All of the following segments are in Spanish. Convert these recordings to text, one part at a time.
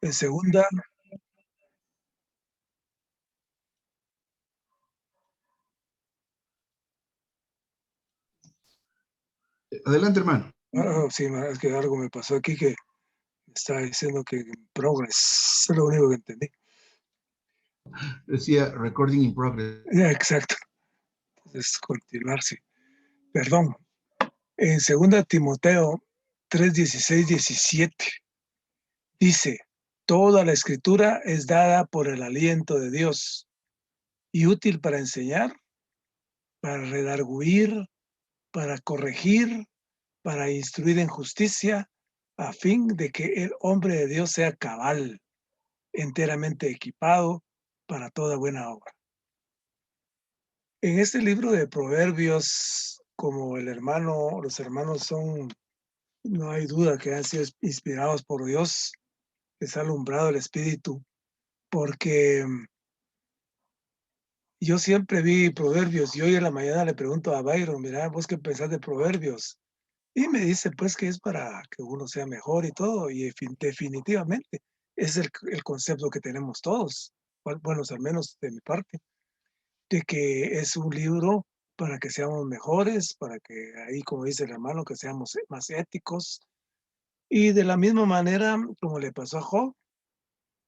En segunda, Adelante, hermano. sí, es que algo me pasó aquí que me estaba diciendo que en progress, es lo único que entendí. Decía recording in progress. Ya, exacto. Entonces, continuar, sí. Perdón. En segunda Timoteo 3, 16, 17 dice, toda la escritura es dada por el aliento de Dios y útil para enseñar, para redarguir, para corregir, para instruir en justicia, a fin de que el hombre de Dios sea cabal, enteramente equipado para toda buena obra. En este libro de Proverbios, como los hermanos son, no hay duda que han sido inspirados por Dios, les ha alumbrado el espíritu, porque yo siempre vi Proverbios y hoy en la mañana le pregunto a Byron, mira, ¿vos qué pensás de Proverbios? Y me dice, pues, que es para que uno sea mejor y todo, y definitivamente es el concepto que tenemos todos, bueno, al menos de mi parte, de que es un libro para que seamos mejores, para que ahí, como dice el hermano, que seamos más éticos, y de la misma manera como le pasó a Job,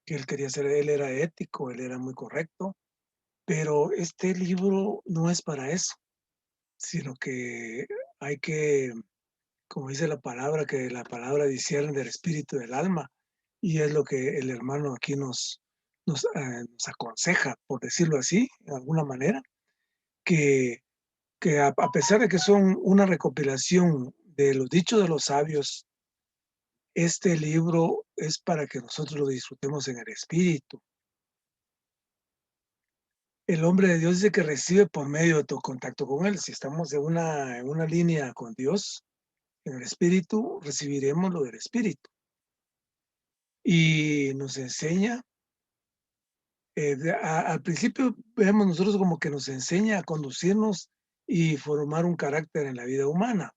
que él quería ser, él era ético, él era muy correcto, pero este libro no es para eso, sino que hay que, como dice la palabra, que la palabra discierne del espíritu y del alma, y es lo que el hermano aquí nos aconseja, por decirlo así, de alguna manera, que, que a pesar de que son una recopilación de los dichos de los sabios, este libro es para que nosotros lo disfrutemos en el espíritu. El hombre de Dios dice que recibe por medio de tu contacto con Él. Si estamos en una línea con Dios, en el espíritu, recibiremos lo del espíritu. Y nos enseña, al principio vemos nosotros como que nos enseña a conducirnos y formar un carácter en la vida humana.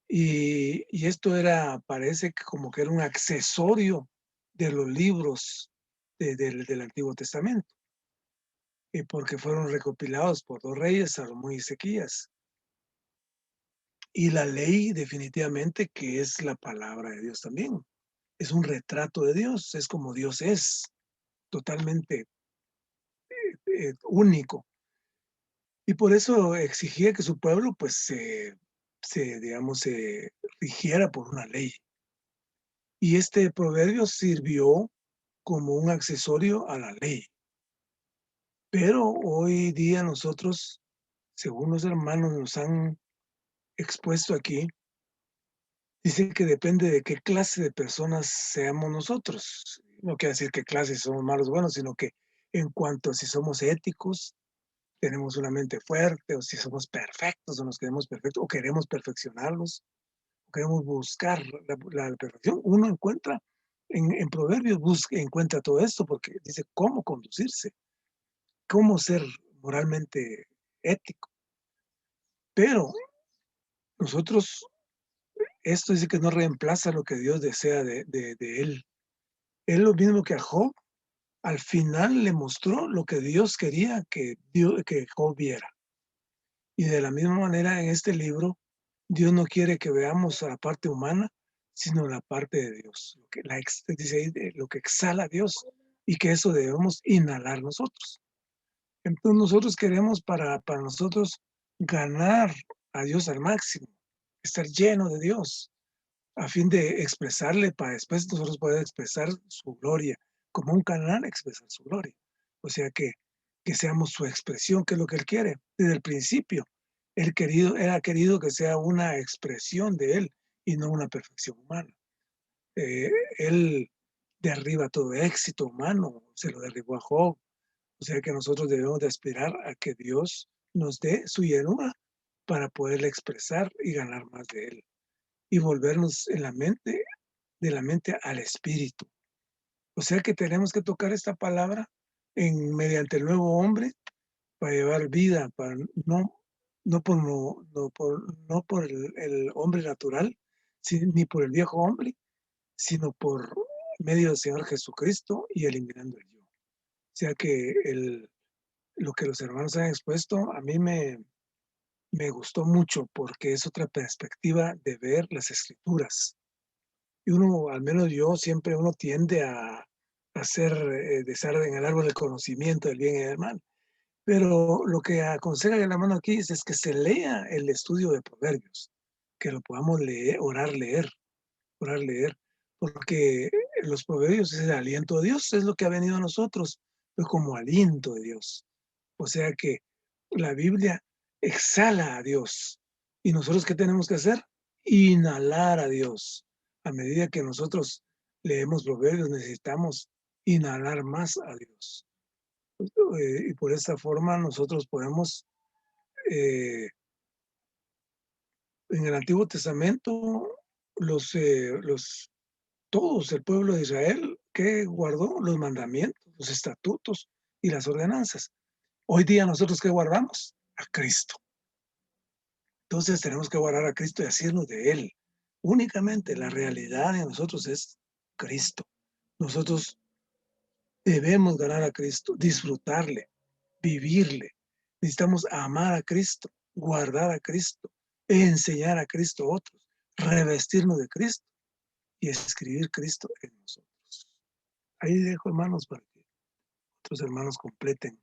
Y esto parece que como que era un accesorio de los libros del Antiguo Testamento, porque fueron recopilados por dos reyes, Salomón y Ezequías. Y la ley definitivamente que es la palabra de Dios también. Es un retrato de Dios, es como Dios es, totalmente único. Y por eso exigía que su pueblo pues digamos, se rigiera por una ley. Y este proverbio sirvió como un accesorio a la ley. Pero hoy día nosotros, según los hermanos nos han expuesto aquí, dice que depende de qué clase de personas seamos nosotros. No quiere decir qué clase somos malos o buenos, sino que en cuanto a si somos éticos, tenemos una mente fuerte, o si somos perfectos o nos queremos perfectos, o queremos perfeccionarlos, o queremos buscar la perfección. Uno encuentra, en Proverbios encuentra todo esto, porque dice cómo conducirse, cómo ser moralmente ético. Pero nosotros, esto dice que no reemplaza lo que Dios desea de él. Es lo mismo que a Job. Al final le mostró lo que Dios quería que Job viera. Y de la misma manera en este libro, Dios no quiere que veamos a la parte humana, sino la parte de Dios. Dice ahí, lo que exhala a Dios y que eso debemos inhalar nosotros. Entonces nosotros queremos para nosotros ganar a Dios al máximo, estar lleno de Dios, a fin de expresarle para después nosotros poder expresar su gloria, como un canal expresar su gloria. O sea que seamos su expresión, que es lo que Él quiere. Desde el principio, Él ha querido que sea una expresión de Él y no una perfección humana. Eh, él derriba todo éxito humano, se lo derribó a Job. O sea que nosotros debemos de aspirar a que Dios nos dé su llenura para poderle expresar y ganar más de Él y volvernos de la mente al espíritu. O sea que tenemos que tocar esta palabra mediante el nuevo hombre para llevar vida, para no por el hombre natural, ni por el viejo hombre, sino por medio del Señor Jesucristo y eliminando el yo. O sea que lo que los hermanos han expuesto a mí me gustó mucho porque es otra perspectiva de ver las escrituras. Y uno, al menos yo, siempre uno tiende a hacer, de estar en el árbol del conocimiento del bien y del mal. Pero lo que aconseja el hermano aquí es que se lea el estudio de Proverbios, que lo podamos leer, orar, leer, porque los Proverbios es el aliento de Dios, es lo que ha venido a nosotros, pues como aliento de Dios. O sea que la Biblia exhala a Dios. ¿Y nosotros qué tenemos que hacer? Inhalar a Dios. A medida que nosotros leemos Proverbios, necesitamos inhalar más a Dios. Y por esta forma nosotros podemos, en el Antiguo Testamento, todos, el pueblo de Israel, que guardó los mandamientos, los estatutos y las ordenanzas. Hoy día nosotros, ¿qué guardamos? A Cristo. Entonces tenemos que guardar a Cristo y asirnos de Él. Únicamente la realidad de nosotros es Cristo. Nosotros debemos ganar a Cristo, disfrutarle, vivirle. Necesitamos amar a Cristo, guardar a Cristo, enseñar a Cristo a otros, revestirnos de Cristo y escribir Cristo en nosotros. Ahí dejo, hermanos, para que otros hermanos completen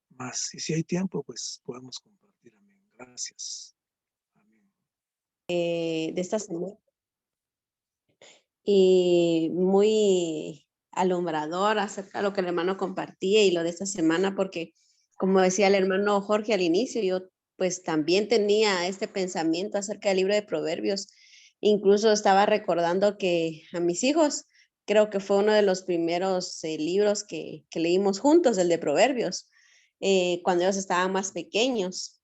más. Y si hay tiempo, pues podemos compartir. Amén. Gracias. Amén. De esta semana. Y muy alumbrador acerca de lo que el hermano compartía y lo de esta semana, porque como decía el hermano Jorge al inicio, yo pues también tenía este pensamiento acerca del libro de Proverbios. Incluso estaba recordando que a mis hijos, creo que fue uno de los primeros libros que leímos juntos, el de Proverbios, cuando ellos estaban más pequeños.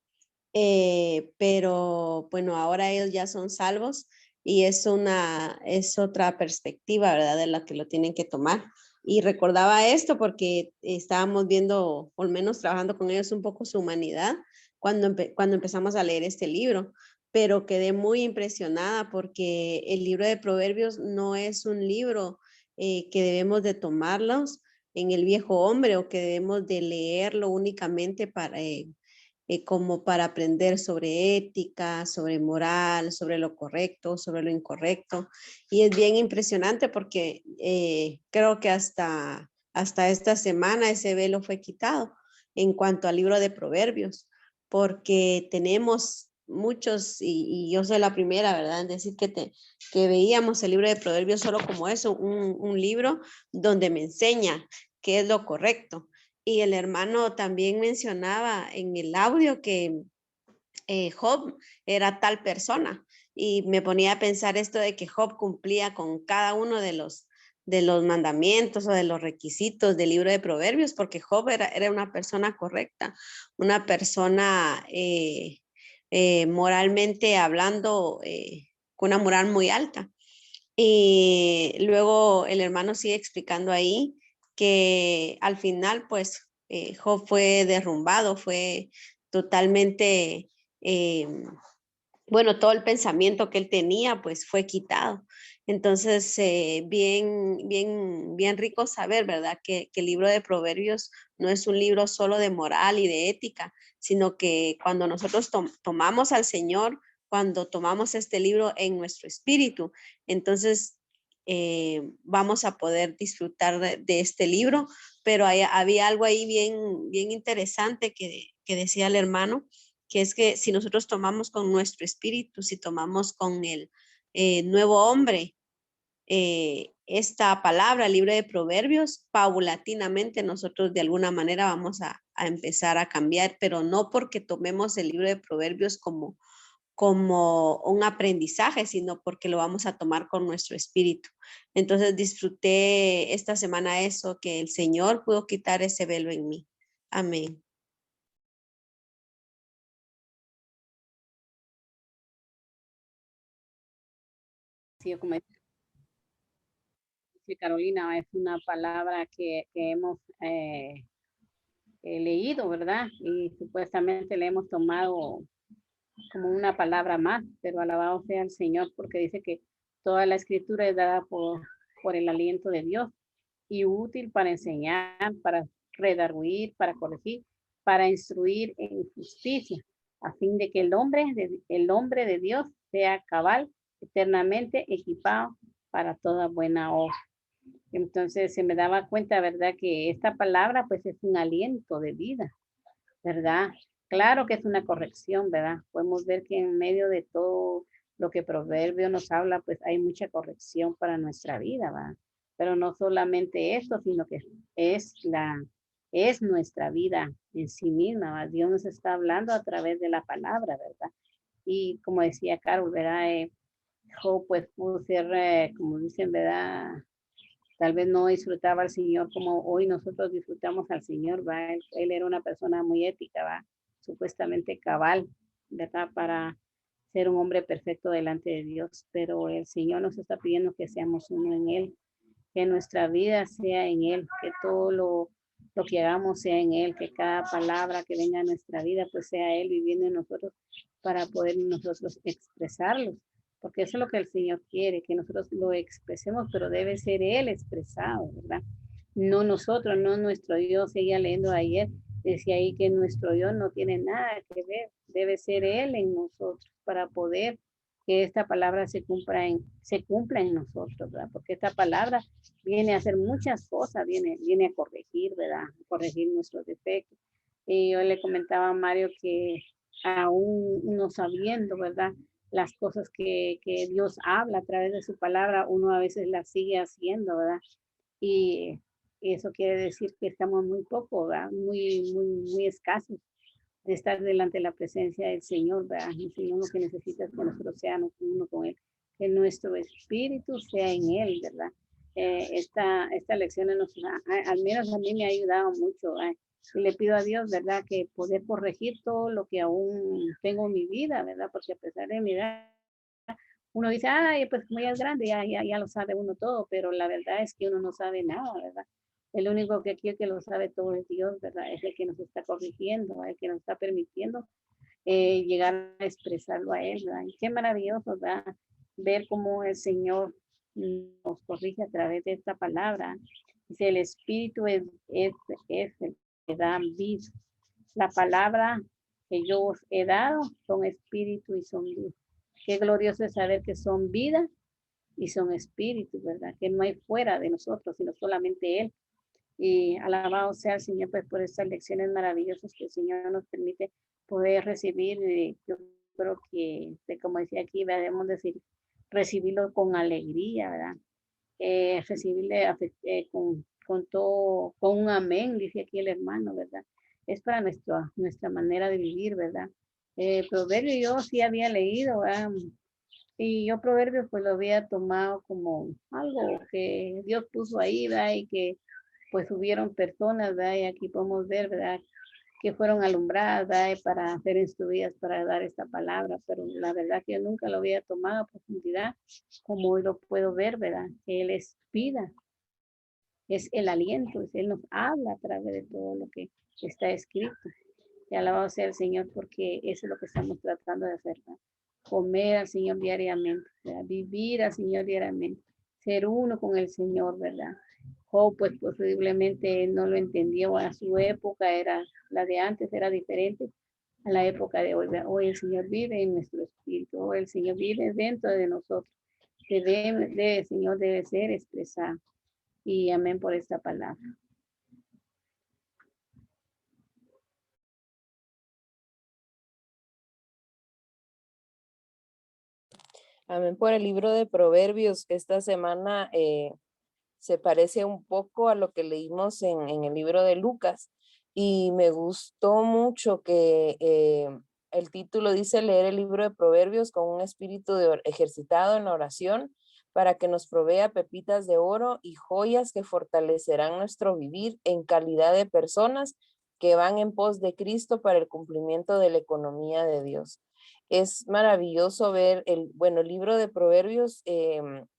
Pero bueno, ahora ellos ya son salvos y es otra perspectiva, ¿verdad? De la que lo tienen que tomar. Y recordaba esto porque estábamos viendo, o al menos trabajando con ellos un poco su humanidad cuando empezamos a leer este libro, pero quedé muy impresionada porque el libro de Proverbios no es un libro que debemos de tomarlos en el viejo hombre o que debemos de leerlo únicamente como para aprender sobre ética, sobre moral, sobre lo correcto, sobre lo incorrecto. Y es bien impresionante porque creo que hasta esta semana ese velo fue quitado en cuanto al libro de Proverbios, porque tenemos muchos, y yo soy la primera, ¿verdad?, en decir que veíamos el libro de Proverbios solo como eso, un libro donde me enseña qué es lo correcto. Y el hermano también mencionaba en el audio que Job era tal persona y me ponía a pensar esto de que Job cumplía con cada uno de los mandamientos o de los requisitos del libro de Proverbios, porque Job era una persona correcta, una persona moralmente hablando, con una moral muy alta. Y luego el hermano sigue explicando ahí que al final, pues, Job fue derrumbado, fue totalmente, eh, bueno, todo el pensamiento que él tenía, pues, fue quitado. Entonces, bien rico saber, ¿verdad? Que el libro de Proverbios no es un libro solo de moral y de ética, sino que cuando nosotros tomamos al Señor, cuando tomamos este libro en nuestro espíritu, entonces vamos a poder disfrutar de este libro, pero había algo ahí bien interesante que decía el hermano, que es que si nosotros tomamos con nuestro espíritu, si tomamos con el nuevo hombre, esta palabra, el libro de Proverbios, paulatinamente nosotros de alguna manera vamos a empezar a cambiar, pero no porque tomemos el libro de Proverbios como un aprendizaje, sino porque lo vamos a tomar con nuestro espíritu. Entonces disfruté esta semana eso, que el Señor pudo quitar ese velo en mí. Amén. Sí, como dice Carolina, es una palabra que hemos leído, ¿verdad? Y supuestamente le hemos tomado como una palabra más, pero alabado sea el Señor porque dice que toda la escritura es dada por por el aliento de Dios y útil para enseñar, para redarguir, para corregir, para instruir en justicia, a fin de que el hombre de Dios sea cabal, eternamente equipado para toda buena obra. Entonces se me daba cuenta, ¿verdad? Que esta palabra pues es un aliento de vida, ¿verdad? Claro que es una corrección, ¿verdad? Podemos ver que en medio de todo lo que Proverbio nos habla, pues hay mucha corrección para nuestra vida, ¿verdad? Pero no solamente esto, sino que es nuestra vida en sí misma, ¿verdad? Dios nos está hablando a través de la palabra, ¿verdad? Y como decía Carol, ¿verdad? Job pues pudo ser, como dicen, ¿verdad? Tal vez no disfrutaba al Señor como hoy nosotros disfrutamos al Señor, ¿va? Él era una persona muy ética, ¿va? Supuestamente cabal, ¿verdad? Para ser un hombre perfecto delante de Dios, pero el Señor nos está pidiendo que seamos uno en Él, que nuestra vida sea en Él, que todo lo que hagamos sea en Él, que cada palabra que venga a nuestra vida pues sea Él viviendo en nosotros para poder nosotros expresarlo. Porque eso es lo que el Señor quiere, que nosotros lo expresemos, pero debe ser Él expresado, ¿verdad? No nosotros, no nuestro Dios. Seguía leyendo ayer, decía ahí que nuestro Dios no tiene nada que ver, debe ser Él en nosotros para poder que esta palabra se cumpla en nosotros, ¿verdad? Porque esta palabra viene a hacer muchas cosas, viene a corregir, ¿verdad? A corregir nuestros defectos. Y yo le comentaba a Mario que aún no sabiendo, ¿verdad? Las cosas que Dios habla a través de su palabra, uno a veces las sigue haciendo, ¿verdad? Y eso quiere decir que estamos muy poco, ¿verdad? Muy escasos de estar delante de la presencia del Señor, ¿verdad? El Señor lo que necesita es que nosotros seamos uno con Él, que nuestro espíritu sea en Él, ¿verdad? Esta lección al menos a mí me ha ayudado mucho, ¿verdad? Y le pido a Dios, ¿verdad? Que poder corregir todo lo que aún tengo en mi vida, ¿verdad? Porque a pesar de mi edad, uno dice, ay, pues como ya es grande, ya lo sabe uno todo, pero la verdad es que uno no sabe nada, ¿verdad? El único que aquí el que lo sabe todo es Dios, ¿verdad? Es el que nos está corrigiendo, el que nos está permitiendo llegar a expresarlo a Él, ¿verdad? Y qué maravilloso, ¿verdad? Ver cómo el Señor nos corrige a través de esta palabra. Dice, el Espíritu es el que da vida. La palabra que yo os he dado son espíritu y son vida. Qué glorioso es saber que son vida y son espíritu, ¿verdad? Que no hay fuera de nosotros, sino solamente Él. Y alabado sea el Señor pues, por estas lecciones maravillosas que el Señor nos permite poder recibir. Yo creo que, como decía aquí, debemos decir, recibirlo con alegría, ¿verdad? Recibirle con todo, con un amén, dice aquí el hermano, ¿verdad? Es para nuestra manera de vivir, ¿verdad? Proverbio yo sí había leído, ¿verdad? Y yo Proverbios pues lo había tomado como algo que Dios puso ahí, ¿verdad? Y que pues hubieron personas, ¿verdad? Y aquí podemos ver, ¿verdad? Que fueron alumbradas, ¿verdad? Para ser instruidas, para dar esta palabra, pero la verdad que yo nunca lo había tomado a profundidad, como hoy lo puedo ver, ¿verdad? Que Él es vida, es el aliento, Él nos habla a través de todo lo que está escrito. Y alabado sea el Señor porque eso es lo que estamos tratando de hacer, ¿verdad? Comer al Señor diariamente, ¿verdad? Vivir al Señor diariamente, ser uno con el Señor, ¿verdad? Job, pues posiblemente no lo entendió a su época, era la de antes, era diferente a la época de hoy. Hoy el Señor vive en nuestro espíritu, hoy el Señor vive dentro de nosotros. El Señor debe ser expresado. Y amén por esta palabra. Amén por el libro de Proverbios. Esta semana se parece un poco a lo que leímos en el libro de Lucas y me gustó mucho que el título dice leer el libro de Proverbios con un espíritu ejercitado en la oración para que nos provea pepitas de oro y joyas que fortalecerán nuestro vivir en calidad de personas que van en pos de Cristo para el cumplimiento de la economía de Dios. Es maravilloso ver el libro de Proverbios,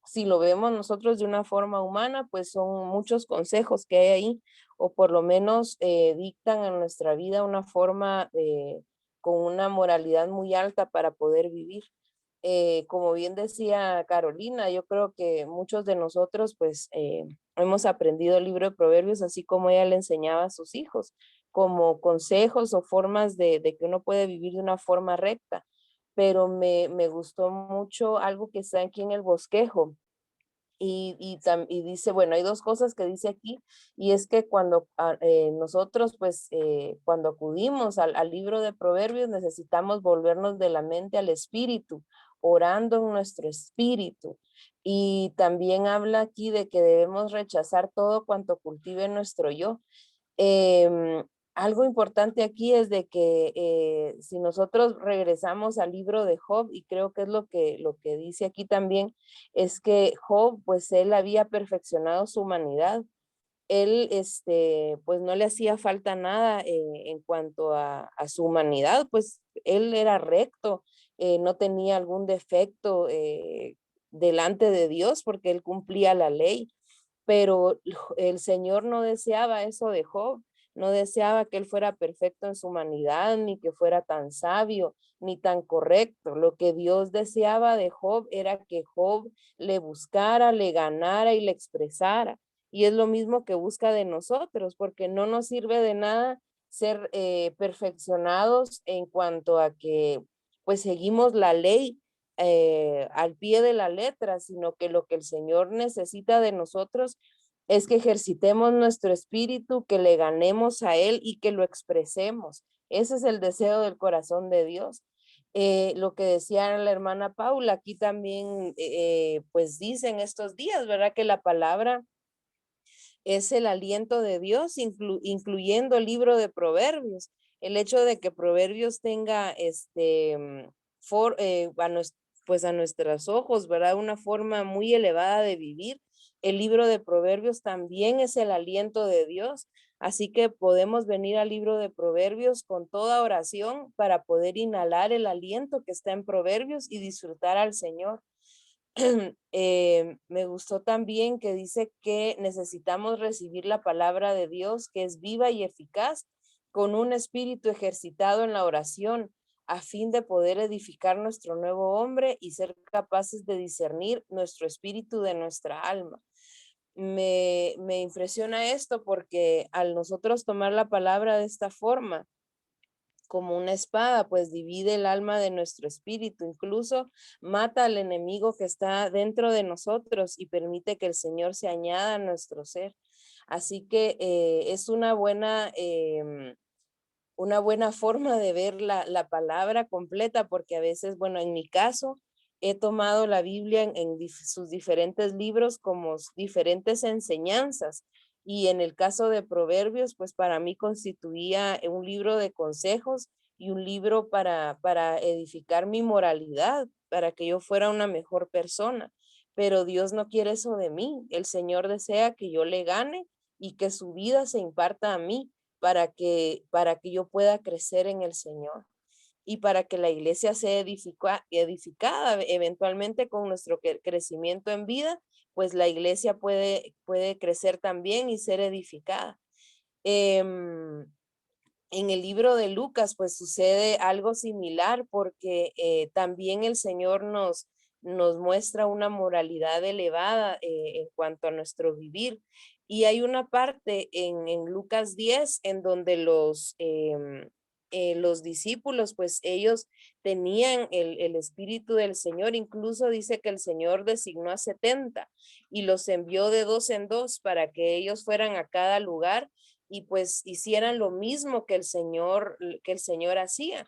si lo vemos nosotros de una forma humana, pues son muchos consejos que hay ahí, o por lo menos dictan en nuestra vida una forma con una moralidad muy alta para poder vivir. como bien decía Carolina, yo creo que muchos de nosotros pues hemos aprendido el libro de Proverbios así como ella le enseñaba a sus hijos, como consejos o formas de que uno puede vivir de una forma recta. Pero me gustó mucho algo que está aquí en el bosquejo. Y dice, bueno, hay dos cosas que dice aquí, y es que cuando nosotros, pues, cuando acudimos al libro de Proverbios, necesitamos volvernos de la mente al espíritu, orando en nuestro espíritu. Y también habla aquí de que debemos rechazar todo cuanto cultive nuestro yo. Em, Algo importante aquí es de que si nosotros regresamos al libro de Job, y creo que es lo que dice aquí también, es que Job, pues él había perfeccionado su humanidad. Él, pues no le hacía falta nada en cuanto a su humanidad, pues él era recto, no tenía algún defecto delante de Dios porque él cumplía la ley, pero el Señor no deseaba eso de Job, no deseaba que él fuera perfecto en su humanidad, ni que fuera tan sabio, ni tan correcto. Lo que Dios deseaba de Job era que Job le buscara, le ganara y le expresara. Y es lo mismo que busca de nosotros, porque no nos sirve de nada ser perfeccionados en cuanto a que pues seguimos la ley al pie de la letra, sino que lo que el Señor necesita de nosotros es que ejercitemos nuestro espíritu, que le ganemos a Él y que lo expresemos. Ese es el deseo del corazón de Dios. Lo que decía la hermana Paula, aquí también, pues dicen estos días, ¿verdad? Que la palabra es el aliento de Dios, incluyendo el libro de Proverbios. El hecho de que Proverbios tenga pues a nuestros ojos, ¿verdad? Una forma muy elevada de vivir. El libro de Proverbios también es el aliento de Dios. Así que podemos venir al libro de Proverbios con toda oración para poder inhalar el aliento que está en Proverbios y disfrutar al Señor. Me gustó también que dice que necesitamos recibir la palabra de Dios, que es viva y eficaz, con un espíritu ejercitado en la oración, a fin de poder edificar nuestro nuevo hombre y ser capaces de discernir nuestro espíritu de nuestra alma. Me impresiona esto porque al nosotros tomar la palabra de esta forma, como una espada, pues divide el alma de nuestro espíritu, incluso mata al enemigo que está dentro de nosotros y permite que el Señor se añada a nuestro ser. Así que es una buena forma de ver la palabra completa, porque a veces, bueno, en mi caso, he tomado la Biblia sus diferentes libros como diferentes enseñanzas. Y en el caso de Proverbios, pues para mí constituía un libro de consejos y un libro para edificar mi moralidad, para que yo fuera una mejor persona. Pero Dios no quiere eso de mí. El Señor desea que yo le gane y que su vida se imparta a mí para que yo pueda crecer en el Señor y para que la iglesia sea edificada eventualmente con nuestro crecimiento en vida, pues la iglesia puede crecer también y ser edificada. Em, en el libro de Lucas, pues sucede algo similar porque también el Señor nos muestra una moralidad elevada en cuanto a nuestro vivir. Y hay una parte en Lucas 10 en donde los discípulos, pues ellos tenían el espíritu del Señor. Incluso dice que el Señor designó a 70 y los envió de dos en dos para que ellos fueran a cada lugar y pues hicieran lo mismo que el Señor hacía.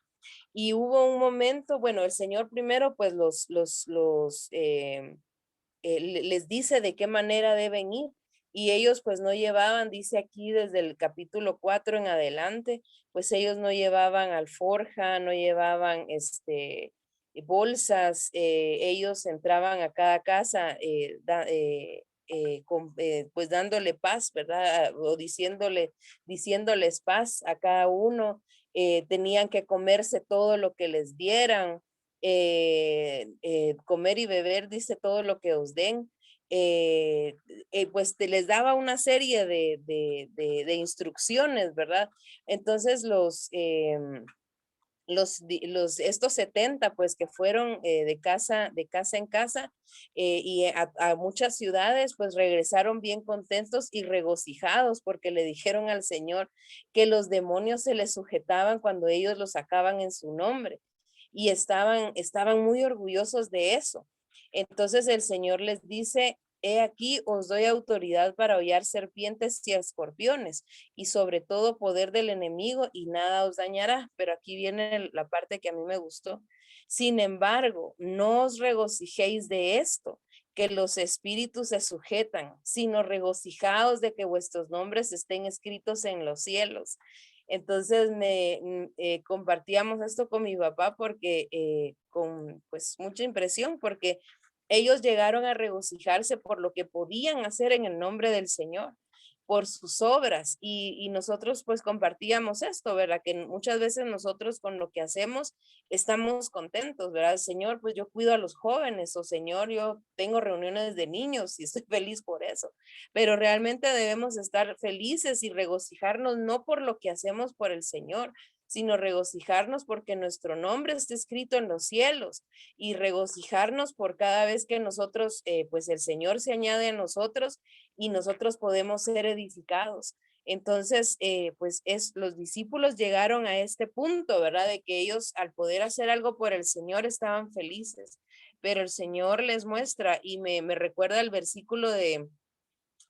Y hubo un momento, bueno, el Señor primero pues les dice de qué manera deben ir y ellos pues no llevaban, dice aquí desde el capítulo 4 en adelante, pues ellos no llevaban alforja, no llevaban bolsas, ellos entraban a cada casa pues dándole paz, ¿verdad? O diciéndoles paz a cada uno, tenían que comerse todo lo que les dieran, comer y beber, dice todo lo que os den. Pues les daba una serie de instrucciones, ¿verdad? Entonces estos 70 pues que fueron de casa en casa y a muchas ciudades pues regresaron bien contentos y regocijados porque le dijeron al Señor que los demonios se les sujetaban cuando ellos los sacaban en su nombre y estaban muy orgullosos de eso. Entonces el Señor les dice: he aquí os doy autoridad para hollar serpientes y escorpiones y sobre todo poder del enemigo y nada os dañará. Pero aquí viene la parte que a mí me gustó. Sin embargo, no os regocijéis de esto, que los espíritus se sujetan, sino regocijaos de que vuestros nombres estén escritos en los cielos. Entonces compartíamos esto con mi papá porque con pues mucha impresión, porque ellos llegaron a regocijarse por lo que podían hacer en el nombre del Señor, por sus obras. Y nosotros pues compartíamos esto, ¿verdad? Que muchas veces nosotros con lo que hacemos estamos contentos, ¿verdad? Señor, pues yo cuido a los jóvenes, o Señor, yo tengo reuniones de niños y estoy feliz por eso. Pero realmente debemos estar felices y regocijarnos no por lo que hacemos por el Señor, sino regocijarnos porque nuestro nombre está escrito en los cielos y regocijarnos por cada vez que nosotros, pues el Señor se añade a nosotros y nosotros podemos ser edificados. Entonces, pues los discípulos llegaron a este punto, ¿verdad? De que ellos al poder hacer algo por el Señor estaban felices, pero el Señor les muestra y me recuerda el versículo de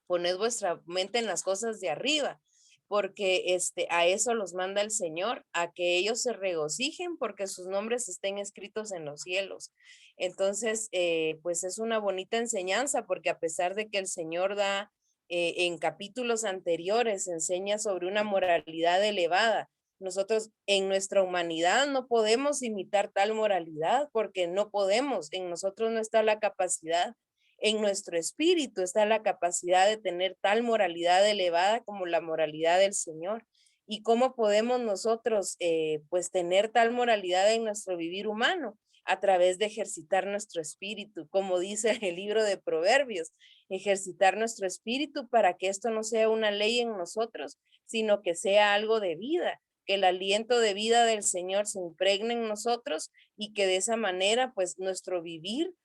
poned vuestra mente en las cosas de arriba, porque a eso los manda el Señor, a que ellos se regocijen porque sus nombres estén escritos en los cielos. Entonces, pues es una bonita enseñanza, porque a pesar de que el Señor da en capítulos anteriores, enseña sobre una moralidad elevada, nosotros en nuestra humanidad no podemos imitar tal moralidad porque no podemos, en nosotros no está la capacidad. En nuestro espíritu está la capacidad de tener tal moralidad elevada como la moralidad del Señor. ¿Y cómo podemos nosotros pues tener tal moralidad en nuestro vivir humano? A través de ejercitar nuestro espíritu, como dice el libro de Proverbios, ejercitar nuestro espíritu para que esto no sea una ley en nosotros, sino que sea algo de vida, que el aliento de vida del Señor se impregne en nosotros y que de esa manera pues nuestro vivir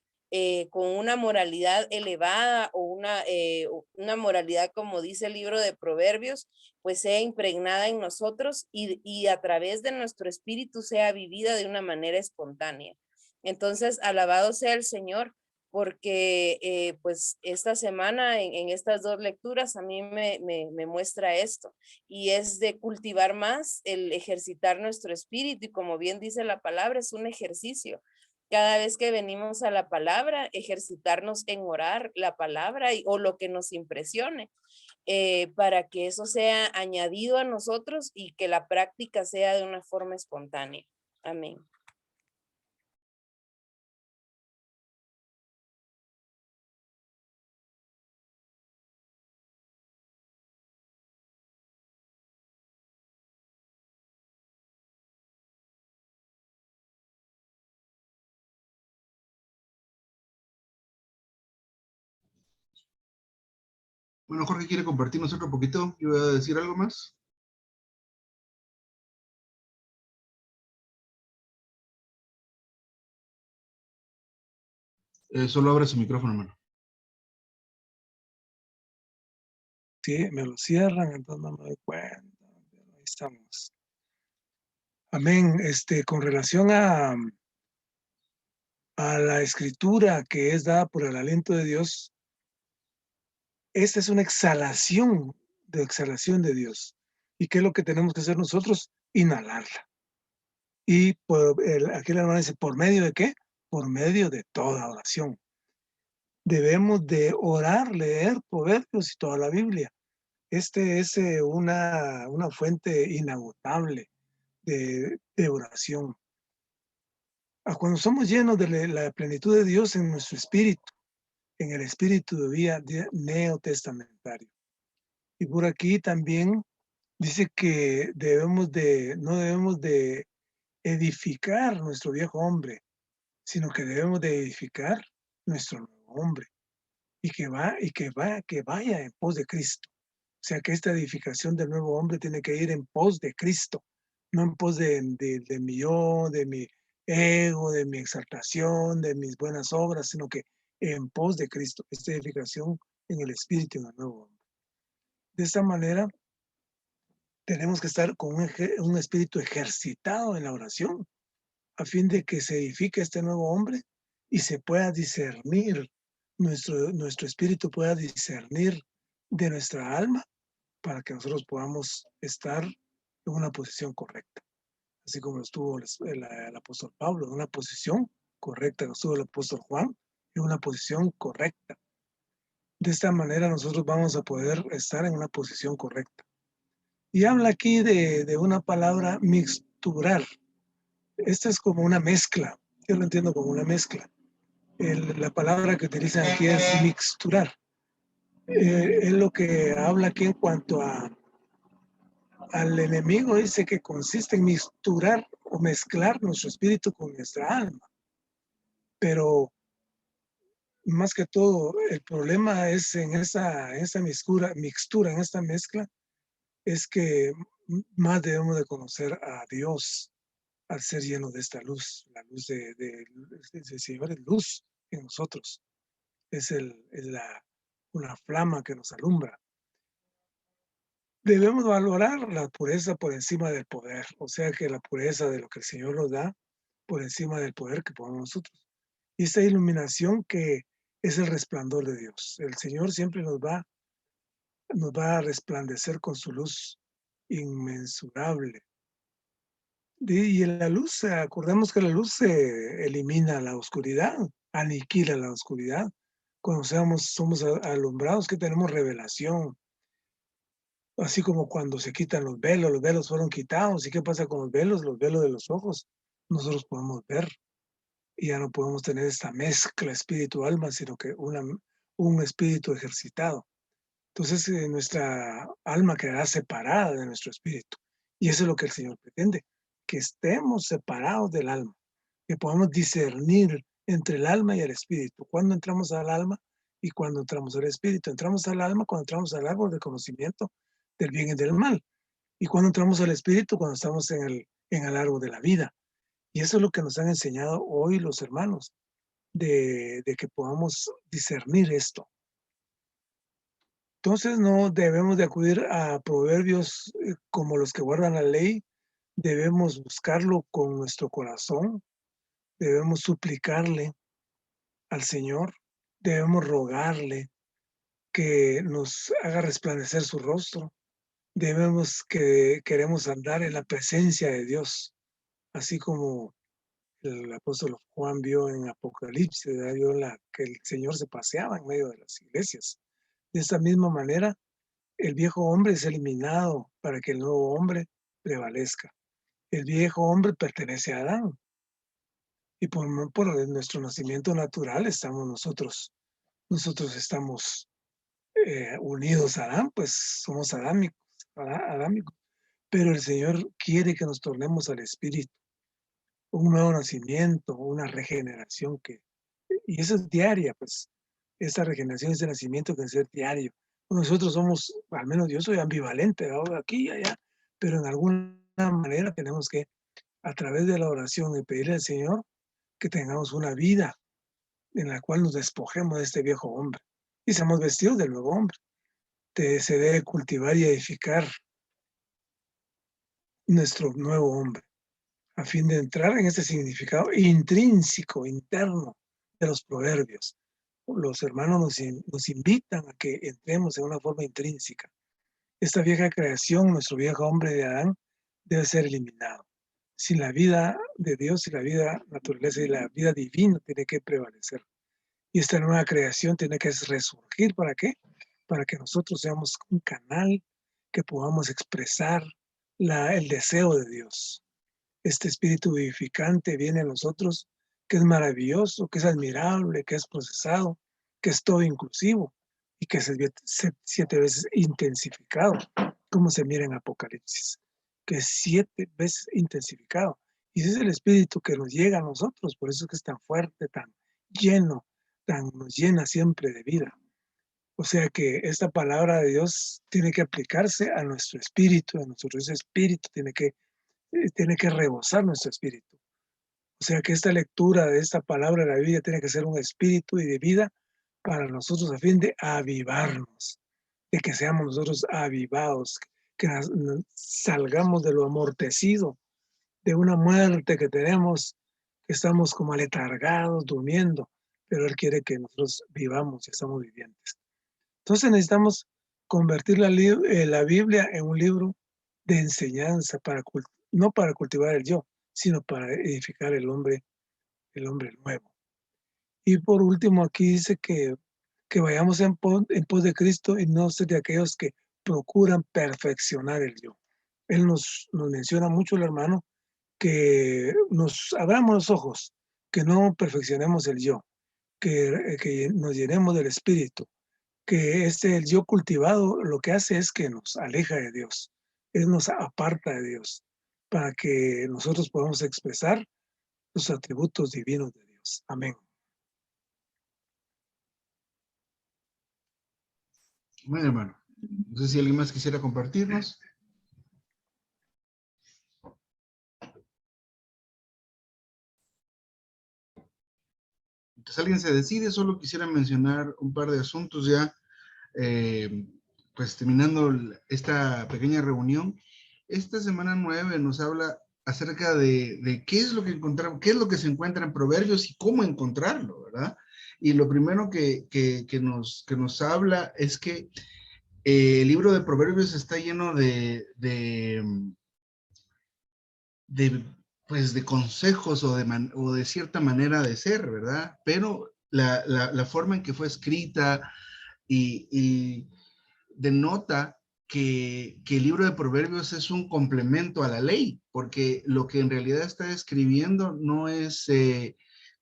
con una moralidad elevada o una moralidad, como dice el libro de Proverbios, pues sea impregnada en nosotros y a través de nuestro espíritu sea vivida de una manera espontánea. Entonces, alabado sea el Señor, porque pues esta semana en estas dos lecturas a mí me muestra esto, y es de cultivar más el ejercitar nuestro espíritu, y como bien dice la palabra, es un ejercicio. Cada vez que venimos a la palabra, ejercitarnos en orar la palabra o lo que nos impresione, para que eso sea añadido a nosotros y que la práctica sea de una forma espontánea. Amén. Bueno, Jorge quiere compartirnos otro poquito. Yo voy a decir algo más. Solo abre su micrófono, hermano. Sí, me lo cierran, entonces no me doy cuenta. Ahí estamos. Amén. Con relación a la escritura que es dada por el aliento de Dios, esta es una exhalación de Dios. ¿Y qué es lo que tenemos que hacer nosotros? Inhalarla. Y aquí la hermana dice, ¿por medio de qué? Por medio de toda oración. Debemos de orar, leer Proverbios y toda la Biblia. Es una fuente inagotable de oración. Cuando somos llenos de la plenitud de Dios en nuestro espíritu, en el espíritu de vida neotestamentario. Y por aquí también dice que no debemos de edificar nuestro viejo hombre, sino que debemos de edificar nuestro nuevo hombre y que vaya en pos de Cristo. O sea que esta edificación del nuevo hombre tiene que ir en pos de Cristo, no en pos de mi yo, de mi ego, de mi exaltación, de mis buenas obras, sino que en pos de Cristo, esta edificación en el Espíritu, en el nuevo hombre. De esta manera, tenemos que estar con un espíritu ejercitado en la oración, a fin de que se edifique este nuevo hombre y se pueda discernir, nuestro espíritu pueda discernir de nuestra alma para que nosotros podamos estar en una posición correcta. Así como estuvo el apóstol Pablo en una posición correcta, estuvo el apóstol Juan en una posición correcta. De esta manera nosotros vamos a poder estar en una posición correcta. Y habla aquí de una palabra mixturar. Esta es como una mezcla. Yo lo entiendo como una mezcla. La palabra que utilizan aquí es mixturar. Es lo que habla aquí en cuanto al enemigo. Dice que consiste en mixturar o mezclar nuestro espíritu con nuestra alma. Pero más que todo, el problema es en esa mixtura, en esta mezcla, es que más debemos de conocer a Dios al ser lleno de esta luz. La luz de Señor es luz en nosotros. Es una flama que nos alumbra. Debemos valorar la pureza por encima del poder. O sea que la pureza de lo que el Señor nos da por encima del poder que ponemos nosotros. Y esta iluminación que es el resplandor de Dios. El Señor siempre nos va a resplandecer con su luz inmensurable. Y en la luz, acordamos que la luz elimina la oscuridad, aniquila la oscuridad. Cuando somos alumbrados, que tenemos revelación. Así como cuando se quitan los velos fueron quitados. ¿Y qué pasa con los velos? Los velos de los ojos, nosotros podemos ver. Y ya no podemos tener esta mezcla espíritu-alma, sino que un espíritu ejercitado. Entonces nuestra alma quedará separada de nuestro espíritu. Y eso es lo que el Señor pretende, que estemos separados del alma, que podamos discernir entre el alma y el espíritu. Cuando entramos al alma y cuando entramos al espíritu. Entramos al alma cuando entramos al árbol del conocimiento del bien y del mal. Y cuando entramos al espíritu, cuando estamos en el árbol de la vida. Y eso es lo que nos han enseñado hoy los hermanos, de que podamos discernir esto. Entonces no debemos de acudir a proverbios como los que guardan la ley. Debemos buscarlo con nuestro corazón. Debemos suplicarle al Señor. Debemos rogarle que nos haga resplandecer su rostro. Queremos andar en la presencia de Dios, así como el apóstol Juan vio en Apocalipsis, vio que el Señor se paseaba en medio de las iglesias. De esta misma manera, el viejo hombre es eliminado para que el nuevo hombre prevalezca. El viejo hombre pertenece a Adán. Y por nuestro nacimiento natural estamos nosotros estamos unidos a Adán, pues somos adámicos. Pero el Señor quiere que nos tornemos al Espíritu. Un nuevo nacimiento, una regeneración y eso es diaria, pues. Esta regeneración, este nacimiento que debe ser diario. Nosotros somos, al menos yo soy ambivalente, aquí y allá, pero en alguna manera tenemos que, a través de la oración y pedirle al Señor que tengamos una vida en la cual nos despojemos de este viejo hombre y seamos vestidos del nuevo hombre. Se debe cultivar y edificar nuestro nuevo hombre, a fin de entrar en este significado intrínseco, interno de los proverbios. Los hermanos nos invitan a que entremos en una forma intrínseca. Esta vieja creación, nuestro viejo hombre de Adán, debe ser eliminado. Sin la vida de Dios y la vida naturaleza y la vida divina tiene que prevalecer. Y esta nueva creación tiene que resurgir. ¿Para qué? Para que nosotros seamos un canal que podamos expresar el deseo de Dios. Este espíritu vivificante viene a nosotros, que es maravilloso, que es admirable, que es procesado, que es todo inclusivo y que es 7 veces intensificado, como se mira en Apocalipsis, que es 7 veces intensificado. Y ese es el espíritu que nos llega a nosotros, por eso es que es tan fuerte, tan lleno, nos llena siempre de vida. O sea que esta palabra de Dios tiene que aplicarse a nuestro espíritu, ese espíritu tiene que tiene que rebosar nuestro espíritu. O sea que esta lectura de esta palabra de la Biblia tiene que ser un espíritu y de vida para nosotros a fin de avivarnos, de que seamos nosotros avivados, que salgamos de lo amortecido, de una muerte que tenemos, que estamos como aletargados, durmiendo, pero Él quiere que nosotros vivamos y estamos vivientes. Entonces necesitamos convertir la Biblia en un libro de enseñanza, no para cultivar el yo, sino para edificar el hombre nuevo. Y por último, aquí dice que vayamos en pos de Cristo y no ser de aquellos que procuran perfeccionar el yo. Él nos menciona mucho el hermano que nos abramos los ojos, que no perfeccionemos el yo, que nos llenemos del espíritu, que el yo cultivado lo que hace es que nos aleja de Dios, Él nos aparta de Dios, para que nosotros podamos expresar los atributos divinos de Dios. Amén. Bueno, hermano. No sé si alguien más quisiera compartirnos. Entonces alguien se decide, solo quisiera mencionar un par de asuntos ya, pues terminando esta pequeña reunión. Esta semana 9 nos habla acerca de qué es lo que encontramos, qué es lo que se encuentra en Proverbios y cómo encontrarlo, ¿verdad? Y lo primero que nos habla es que el libro de Proverbios está lleno pues de consejos o de cierta manera de ser, ¿verdad? Pero la forma en que fue escrita y denota que el libro de Proverbios es un complemento a la ley, porque lo que en realidad está escribiendo no es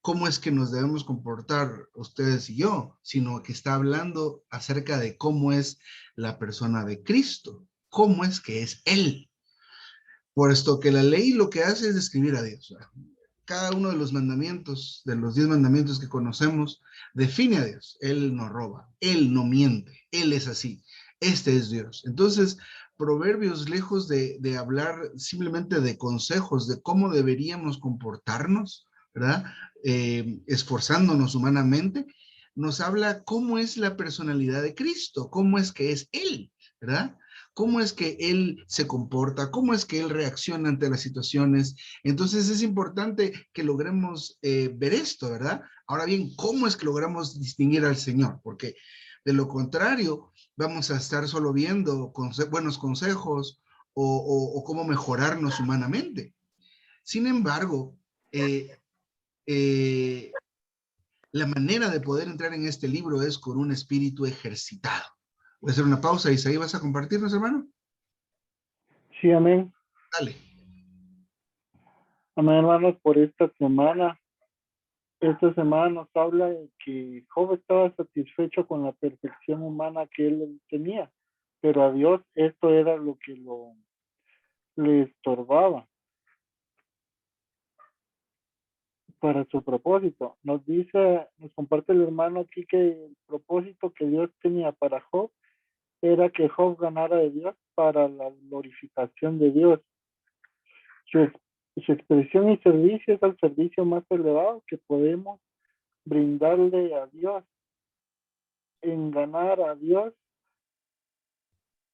cómo es que nos debemos comportar ustedes y yo, sino que está hablando acerca de cómo es la persona de Cristo, cómo es que es Él. Puesto que la ley lo que hace es describir a Dios. Cada uno de los mandamientos, de los 10 mandamientos que conocemos, define a Dios. Él no roba, Él no miente, Él es así. Este es Dios. Entonces, Proverbios, lejos de hablar simplemente de consejos, de cómo deberíamos comportarnos, ¿verdad? Esforzándonos humanamente, nos habla cómo es la personalidad de Cristo, cómo es que es Él, ¿verdad? Cómo es que Él se comporta, cómo es que Él reacciona ante las situaciones. Entonces es importante que logremos ver esto, ¿verdad? Ahora bien, ¿cómo es que logramos distinguir al Señor? Porque de lo contrario, vamos a estar solo viendo buenos consejos o cómo mejorarnos humanamente. Sin embargo, la manera de poder entrar en este libro es con un espíritu ejercitado. Voy a hacer una pausa. Isaí, ¿vas a compartirnos, hermano? Sí, amén. Dale. Amén, hermanos, por esta semana. Esta semana nos habla de que Job estaba satisfecho con la perfección humana que él tenía, pero a Dios esto era lo que le estorbaba para su propósito. Nos comparte el hermano aquí que el propósito que Dios tenía para Job era que Job ganara de Dios para la glorificación de Dios. Su expresión y servicio es el servicio más elevado que podemos brindarle a Dios. En ganar a Dios,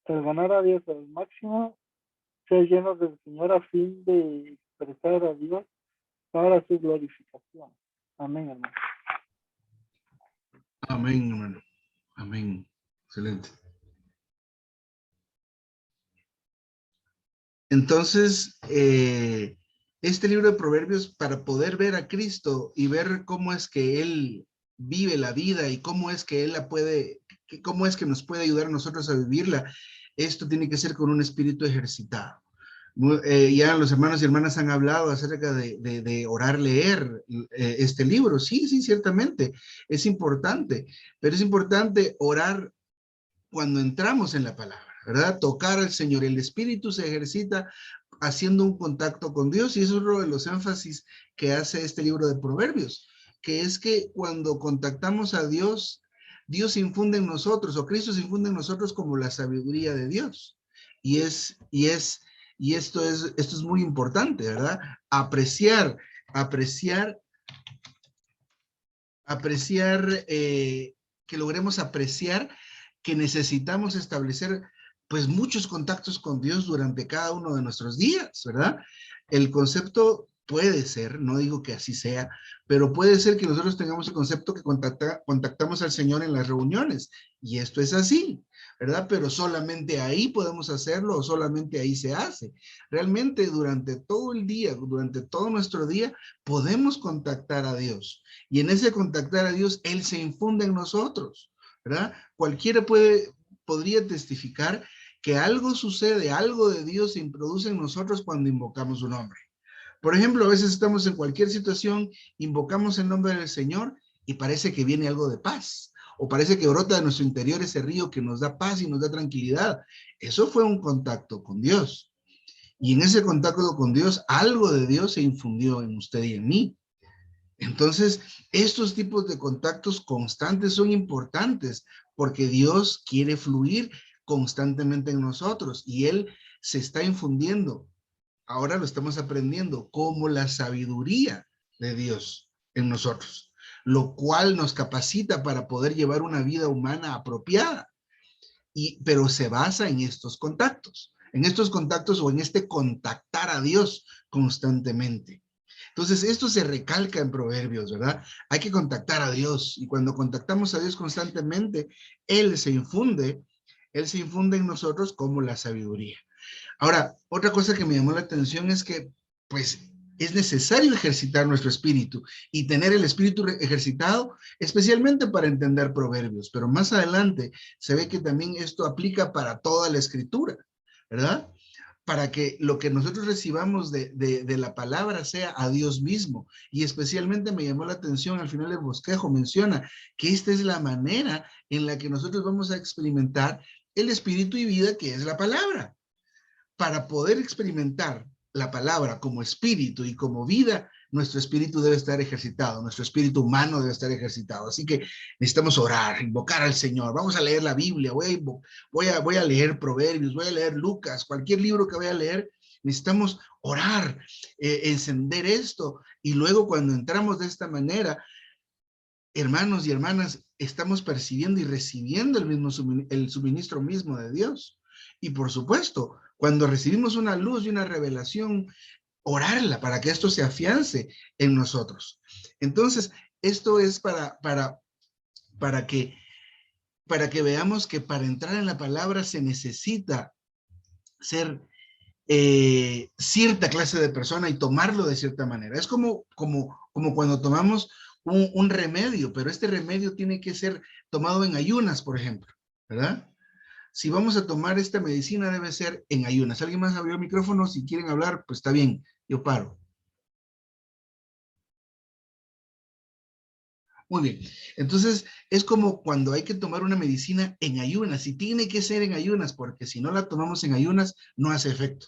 al ganar a Dios al máximo, ser llenos del Señor a fin de expresar a Dios para su glorificación. Amén, hermano. Amén, hermano. Amén. Excelente. Entonces, este libro de Proverbios, para poder ver a Cristo y ver cómo es que Él vive la vida y cómo es que Él cómo es que nos puede ayudar a nosotros a vivirla, esto tiene que ser con un espíritu ejercitado. Ya los hermanos y hermanas han hablado acerca de orar, leer este libro. Sí, ciertamente, es importante, pero es importante orar cuando entramos en la palabra, ¿verdad? Tocar al Señor. El espíritu se ejercita haciendo un contacto con Dios, y eso es uno de los énfasis que hace este libro de Proverbios, que es que cuando contactamos a Dios, Dios infunde en nosotros, o Cristo se infunde en nosotros como la sabiduría de Dios, y es Y esto es muy importante, ¿verdad? Apreciar, que logremos apreciar que necesitamos establecer pues muchos contactos con Dios durante cada uno de nuestros días, ¿verdad? El concepto puede ser, no digo que así sea, pero puede ser que nosotros tengamos el concepto que contactamos al Señor en las reuniones, y esto es así, ¿verdad? Pero solamente ahí podemos hacerlo o solamente ahí se hace. Realmente durante todo el día, durante todo nuestro día, podemos contactar a Dios, y en ese contactar a Dios, Él se infunde en nosotros, ¿verdad? Cualquiera podría testificar que algo sucede, algo de Dios se introduce en nosotros cuando invocamos su nombre. Por ejemplo, a veces estamos en cualquier situación, invocamos el nombre del Señor y parece que viene algo de paz, o parece que brota de nuestro interior ese río que nos da paz y nos da tranquilidad. Eso fue un contacto con Dios. Y en ese contacto con Dios, algo de Dios se infundió en usted y en mí. Entonces, estos tipos de contactos constantes son importantes porque Dios quiere fluir constantemente en nosotros y Él se está infundiendo. Ahora lo estamos aprendiendo como la sabiduría de Dios en nosotros, lo cual nos capacita para poder llevar una vida humana apropiada. Pero se basa en estos contactos o en este contactar a Dios constantemente. Entonces, esto se recalca en Proverbios, ¿verdad? Hay que contactar a Dios, y cuando contactamos a Dios constantemente, Él se infunde en nosotros como la sabiduría. Ahora, otra cosa que me llamó la atención es que, pues, es necesario ejercitar nuestro espíritu y tener el espíritu ejercitado, especialmente para entender Proverbios, pero más adelante se ve que también esto aplica para toda la escritura, ¿verdad? Para que lo que nosotros recibamos de la palabra sea a Dios mismo. Y especialmente me llamó la atención, al final del bosquejo menciona que esta es la manera en la que nosotros vamos a experimentar el espíritu y vida que es la palabra. Para poder experimentar la palabra como espíritu y como vida, nuestro espíritu debe estar ejercitado, nuestro espíritu humano debe estar ejercitado. Así que necesitamos orar, invocar al Señor. Vamos a leer la Biblia, voy a leer Proverbios, voy a leer Lucas, cualquier libro que vaya a leer. Necesitamos orar, encender esto, y luego cuando entramos de esta manera, hermanos y hermanas, estamos percibiendo y recibiendo el suministro mismo de Dios. Y por supuesto, cuando recibimos una luz y una revelación, orarla para que esto se afiance en nosotros. Entonces, esto es para que veamos que para entrar en la palabra se necesita ser cierta clase de persona y tomarlo de cierta manera. Es como cuando tomamos un remedio, pero este remedio tiene que ser tomado en ayunas, por ejemplo, ¿verdad? Si vamos a tomar esta medicina, debe ser en ayunas. ¿Alguien más abrió el micrófono? Si quieren hablar, pues está bien, yo paro. Muy bien. Entonces, es como cuando hay que tomar una medicina en ayunas, y tiene que ser en ayunas, porque si no la tomamos en ayunas, no hace efecto.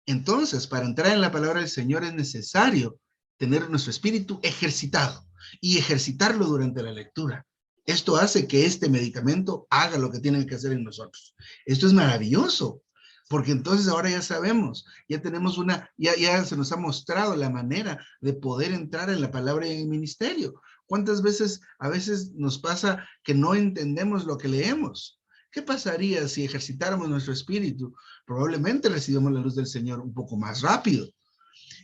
Entonces, para entrar en la palabra del Señor es necesario tener nuestro espíritu ejercitado y ejercitarlo durante la lectura. Esto hace que este medicamento haga lo que tiene que hacer en nosotros. Esto es maravilloso, porque entonces ahora ya sabemos, ya tenemos ya se nos ha mostrado la manera de poder entrar en la palabra y en el ministerio. ¿Cuántas veces a veces nos pasa que no entendemos lo que leemos? ¿Qué pasaría si ejercitáramos nuestro espíritu? Probablemente recibamos la luz del Señor un poco más rápido.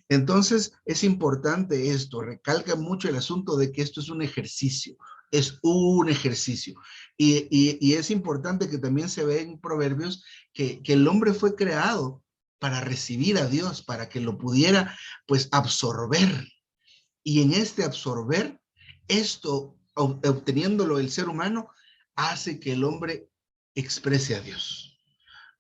Entonces, es importante esto, recalca mucho el asunto de que esto es un ejercicio, es un ejercicio. Y es importante que también se ve en Proverbios que el hombre fue creado para recibir a Dios, para que lo pudiera, pues, absorber. Y en este absorber, esto, obteniéndolo el ser humano, hace que el hombre exprese a Dios.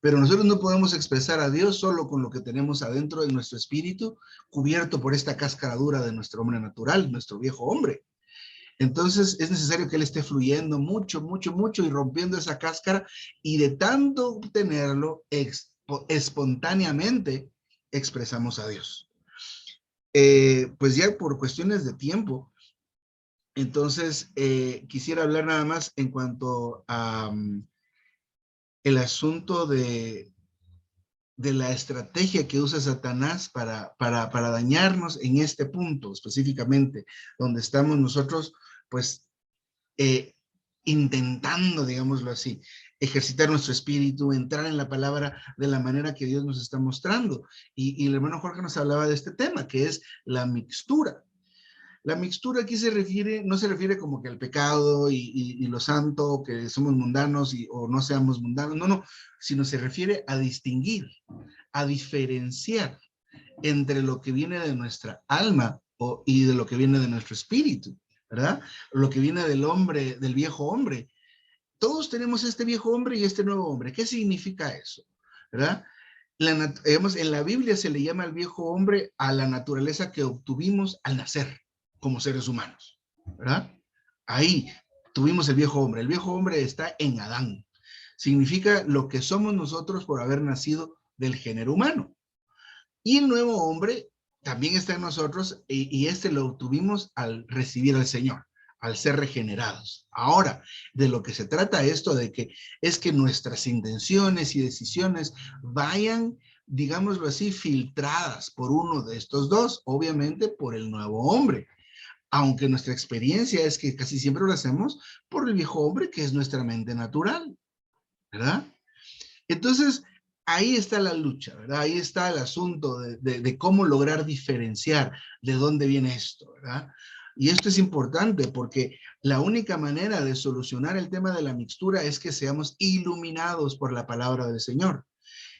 Pero nosotros no podemos expresar a Dios solo con lo que tenemos adentro de nuestro espíritu, cubierto por esta cáscara dura de nuestro hombre natural, nuestro viejo hombre. Entonces es necesario que Él esté fluyendo mucho, mucho, mucho y rompiendo esa cáscara, y de tanto tenerlo espontáneamente expresamos a Dios. Pues ya por cuestiones de tiempo, entonces quisiera hablar nada más en cuanto a el asunto de de la estrategia que usa Satanás para dañarnos en este punto específicamente, donde estamos nosotros, pues, intentando, digámoslo así, ejercitar nuestro espíritu, entrar en la palabra de la manera que Dios nos está mostrando. Y el hermano Jorge nos hablaba de este tema, que es la mixtura. La mixtura aquí se refiere, no se refiere como que al pecado y lo santo, que somos mundanos o no seamos mundanos, no, sino se refiere a distinguir, a diferenciar entre lo que viene de nuestra alma y de lo que viene de nuestro espíritu, ¿verdad? Lo que viene del hombre, del viejo hombre. Todos tenemos este viejo hombre y este nuevo hombre. ¿Qué significa eso? ¿Verdad? Digamos, en la Biblia se le llama al viejo hombre a la naturaleza que obtuvimos al nacer como seres humanos, ¿verdad? Ahí tuvimos el viejo hombre. El viejo hombre está en Adán. Significa lo que somos nosotros por haber nacido del género humano. Y el nuevo hombre también está en nosotros y este lo obtuvimos al recibir al Señor, al ser regenerados. Ahora, de lo que se trata esto es que nuestras intenciones y decisiones vayan, digámoslo así, filtradas por uno de estos dos, obviamente por el nuevo hombre. Aunque nuestra experiencia es que casi siempre lo hacemos por el viejo hombre, que es nuestra mente natural, ¿verdad? Entonces, ahí está la lucha, ¿verdad? Ahí está el asunto de cómo lograr diferenciar de dónde viene esto, ¿verdad? Y esto es importante porque la única manera de solucionar el tema de la mixtura es que seamos iluminados por la palabra del Señor.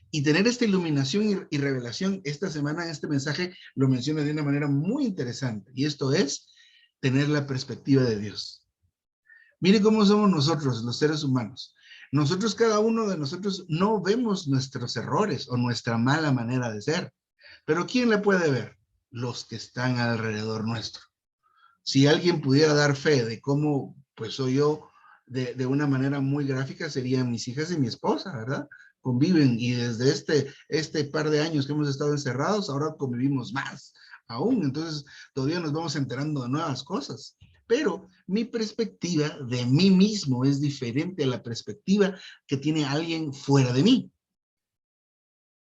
Y tener esta iluminación y revelación, esta semana este mensaje lo menciona de una manera muy interesante. Y esto es tener la perspectiva de Dios. Mire cómo somos nosotros, los seres humanos. Nosotros, cada uno de nosotros, no vemos nuestros errores o nuestra mala manera de ser. Pero ¿quién la puede ver? Los que están alrededor nuestro. Si alguien pudiera dar fe de cómo, pues soy yo, de una manera muy gráfica, serían mis hijas y mi esposa, ¿verdad? Conviven y desde este par de años que hemos estado encerrados, ahora convivimos más aún. Entonces, todavía nos vamos enterando de nuevas cosas. Pero mi perspectiva de mí mismo es diferente a la perspectiva que tiene alguien fuera de mí.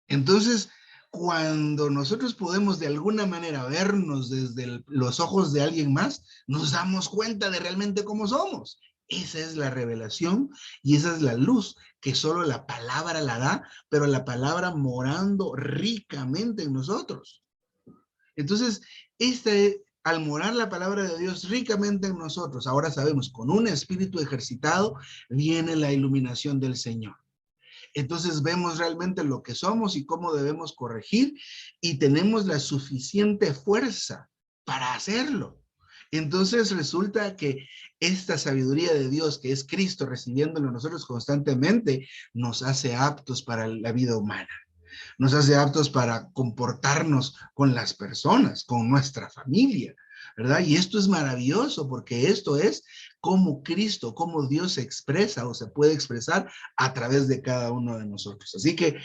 Entonces, cuando nosotros podemos de alguna manera vernos desde los ojos de alguien más, nos damos cuenta de realmente cómo somos. Esa es la revelación y esa es la luz que solo la palabra la da, pero la palabra morando ricamente en nosotros. Entonces, al morar la palabra de Dios ricamente en nosotros, ahora sabemos, con un espíritu ejercitado, viene la iluminación del Señor. Entonces vemos realmente lo que somos y cómo debemos corregir y tenemos la suficiente fuerza para hacerlo. Entonces resulta que esta sabiduría de Dios, que es Cristo recibiéndolo nosotros constantemente, nos hace aptos para la vida humana. Nos hace aptos para comportarnos con las personas, con nuestra familia, ¿verdad? Y esto es maravilloso porque esto es cómo Cristo, cómo Dios se expresa o se puede expresar a través de cada uno de nosotros. Así que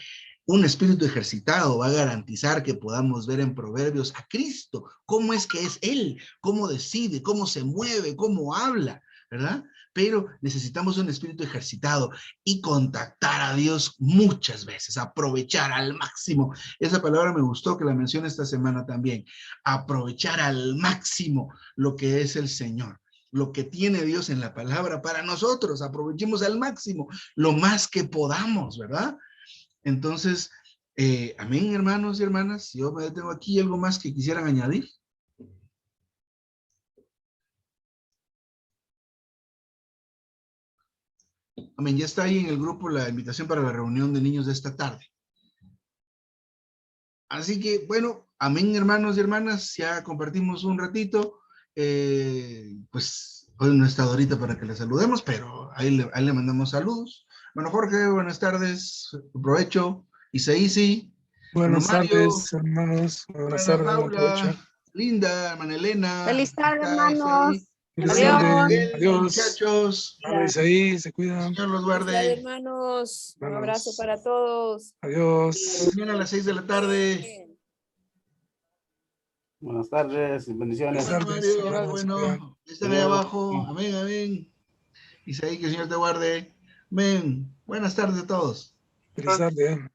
un espíritu ejercitado va a garantizar que podamos ver en Proverbios a Cristo, cómo es que es Él, cómo decide, cómo se mueve, cómo habla, ¿verdad? Pero necesitamos un espíritu ejercitado y contactar a Dios muchas veces, aprovechar al máximo. Esa palabra me gustó que la mencioné esta semana también. Aprovechar al máximo lo que es el Señor, lo que tiene Dios en la palabra para nosotros. Aprovechemos al máximo, lo más que podamos, ¿verdad? Entonces, amén, hermanos y hermanas. Yo me detengo aquí. ¿Algo más que quisieran añadir? Amén, ya está ahí en el grupo la invitación para la reunión de niños de esta tarde. Así que, bueno, amén, hermanos y hermanas, ya compartimos un ratito. Pues hoy no he estado ahorita para que le saludemos, pero ahí le mandamos saludos. Bueno, Jorge, buenas tardes, provecho. Isaísi, Buenas Mario, tardes, hermanos. Buenas tardes, Paula, Linda, hermana Elena. Feliz tarde, hermanos. Feliz Adiós. tarde. Adiós. Muchachos. Vamos ahí, se cuidan. Señor los Felicidades, guarde. hermanos. Un Hermanos. abrazo para todos. Adiós. Mañana a las 6 de la tarde. Buenas tardes y bendiciones. Buenas Bueno, tardes, Mario, hermanos. bueno, están ahí abajo. Amén, amén. Isaí, que el Señor te guarde. Amén. Buenas tardes a todos. Feliz tarde.